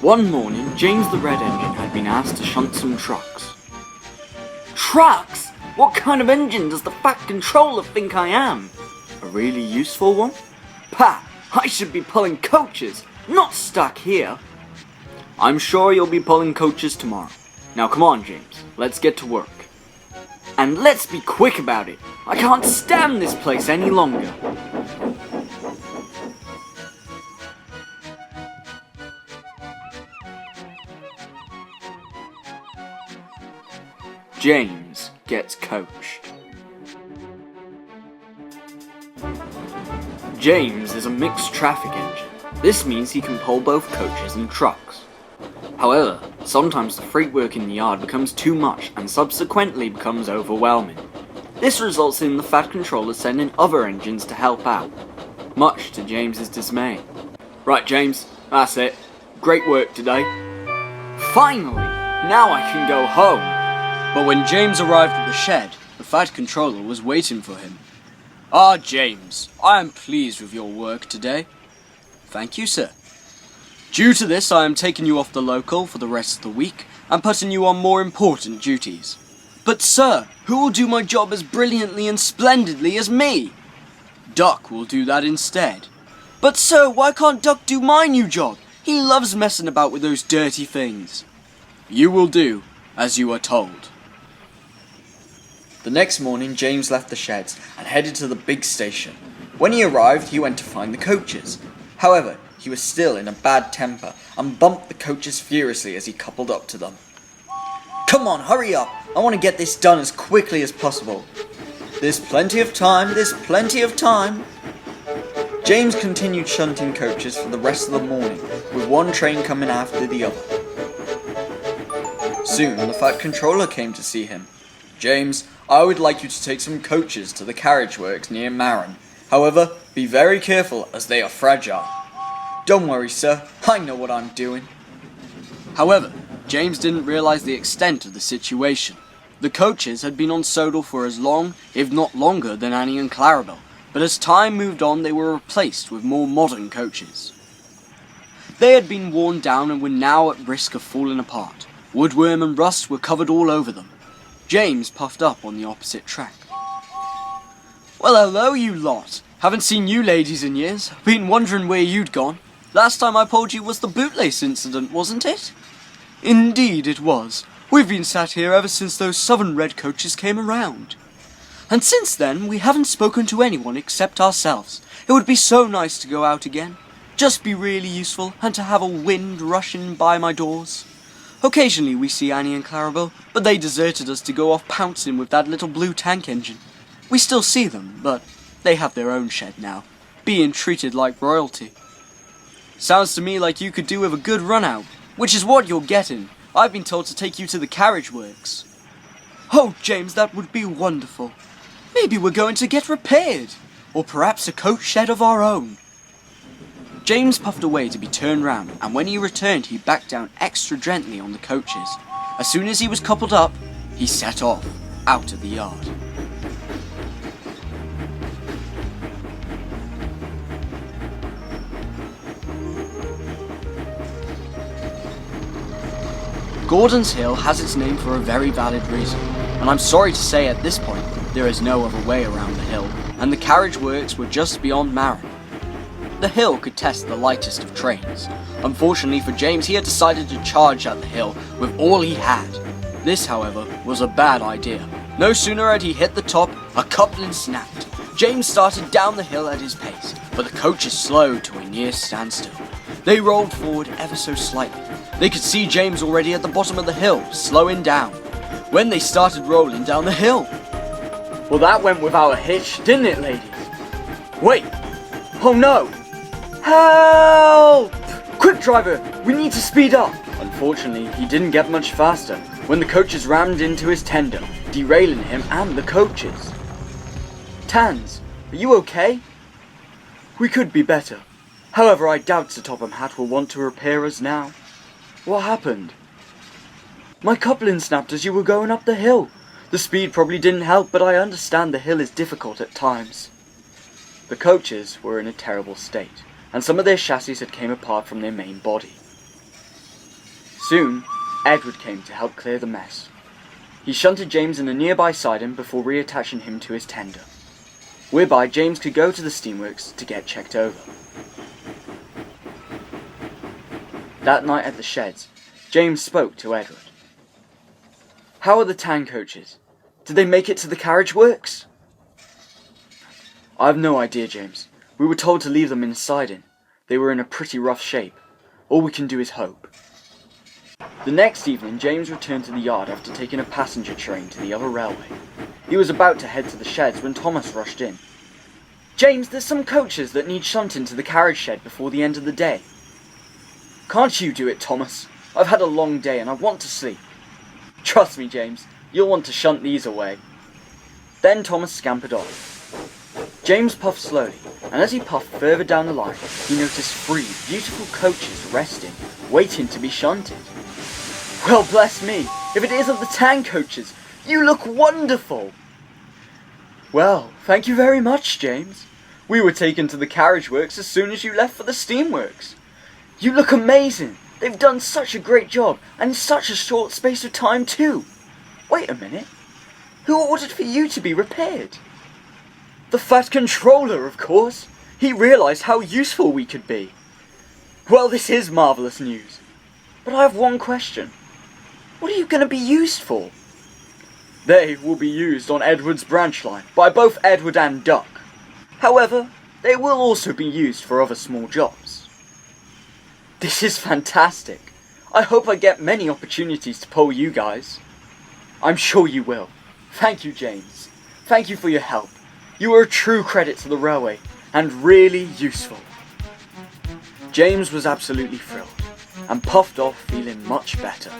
One morning, James the Red Engine had been asked to shunt some trucks. Trucks? What kind of engine does the Fat Controller think I am? A really useful one? Pah! I should be pulling coaches, not stuck here. I'm sure you'll be pulling coaches tomorrow. Now come on, James, let's get to work. And let's be quick about it. I can't stand this place any longer. James gets coached. James is a mixed traffic engine. This means he can pull both coaches and trucks. However, sometimes the freight work in the yard becomes too much and subsequently becomes overwhelming. This results in the Fat Controller sending other engines to help out, much to James's dismay. Right, James, that's it. Great work today. Finally! Now I can go home. But when James arrived at the shed, the Fat Controller was waiting for him. Ah, James, I am pleased with your work today. Thank you, sir. Due to this, I am taking you off the local for the rest of the week and putting you on more important duties. But sir, who will do my job as brilliantly and splendidly as me? Duck will do that instead. But sir, why can't Duck do my new job? He loves messing about with those dirty things. You will do as you are told. The next morning, James left the sheds and headed to the big station. When he arrived, he went to find the coaches. However, he was still in a bad temper and bumped the coaches furiously as he coupled up to them. Come on, hurry up! I want to get this done as quickly as possible. There's plenty of time, there's plenty of time. James continued shunting coaches for the rest of the morning, with one train coming after the other. Soon, the Fat Controller came to see him. James, I would like you to take some coaches to the carriage works near Marin. However, be very careful as they are fragile. Don't worry, sir. I know what I'm doing. However, James didn't realise the extent of the situation. The coaches had been on Sodal for as long, if not longer, than Annie and Clarabel, but as time moved on they were replaced with more modern coaches. They had been worn down and were now at risk of falling apart. Woodworm and rust were covered all over them. James puffed up on the opposite track. Well, hello, you lot. Haven't seen you ladies in years. Been wondering where you'd gone. Last time I pulled you was the bootlace incident, wasn't it? Indeed it was. We've been sat here ever since those southern red coaches came around. And since then, we haven't spoken to anyone except ourselves. It would be so nice to go out again. Just be really useful, and to have a wind rushing by my doors. Occasionally we see Annie and Clarabel, but they deserted us to go off pouncing with that little blue tank engine. We still see them, but they have their own shed now, being treated like royalty. Sounds to me like you could do with a good run out, which is what you're getting. I've been told to take you to the carriage works. Oh, James, that would be wonderful. Maybe we're going to get repaired, or perhaps a coach shed of our own. James puffed away to be turned round, and when he returned he backed down extra gently on the coaches. As soon as he was coupled up, he set off, out of the yard. Gordon's Hill has its name for a very valid reason, and I'm sorry to say at this point there is no other way around the hill, and the carriage works were just beyond Marin. The hill could test the lightest of trains. Unfortunately for James, he had decided to charge at the hill with all he had. This, however, was a bad idea. No sooner had he hit the top, a coupling snapped. James started down the hill at his pace, but the coaches slowed to a near standstill. They rolled forward ever so slightly. They could see James already at the bottom of the hill, slowing down, when they started rolling down the hill. Well, that went without a hitch, didn't it, ladies? Wait! Oh no! Help! Quick, driver! We need to speed up! Unfortunately, he didn't get much faster when the coaches rammed into his tender, derailing him and the coaches. Tans, are you okay? We could be better. However, I doubt Sir Topham Hatt will want to repair us now. What happened? My coupling snapped as you were going up the hill. The speed probably didn't help, but I understand the hill is difficult at times. The coaches were in a terrible state, and some of their chassis had came apart from their main body. Soon, Edward came to help clear the mess. He shunted James in a nearby siding before reattaching him to his tender, whereby James could go to the steamworks to get checked over. That night at the sheds, James spoke to Edward. "How are the tan coaches? Did they make it to the carriage works?" "I've no idea, James. We were told to leave them in a siding. They were in a pretty rough shape. All we can do is hope." The next evening, James returned to the yard after taking a passenger train to the other railway. He was about to head to the sheds when Thomas rushed in. "James, there's some coaches that need shunting to the carriage shed before the end of the day." "Can't you do it, Thomas? I've had a long day and I want to sleep." "Trust me, James, you'll want to shunt these away." Then Thomas scampered off. James puffed slowly, and as he puffed further down the line, he noticed 3 beautiful coaches resting, waiting to be shunted. "Well, bless me, if it isn't the tan coaches! You look wonderful!" "Well, thank you very much, James. We were taken to the carriage works as soon as you left for the steamworks. You look amazing! They've done such a great job, and in such a short space of time too. Wait a minute. Who ordered for you to be repaired?" "The Fat Controller, of course. He realised how useful we could be." "Well, this is marvellous news. But I have one question. What are you going to be used for?" "They will be used on Edward's branch line by both Edward and Duck. However, they will also be used for other small jobs." "This is fantastic. I hope I get many opportunities to pull you guys." "I'm sure you will. Thank you, James. Thank you for your help. You are a true credit to the railway, and really useful." James was absolutely thrilled, and puffed off feeling much better.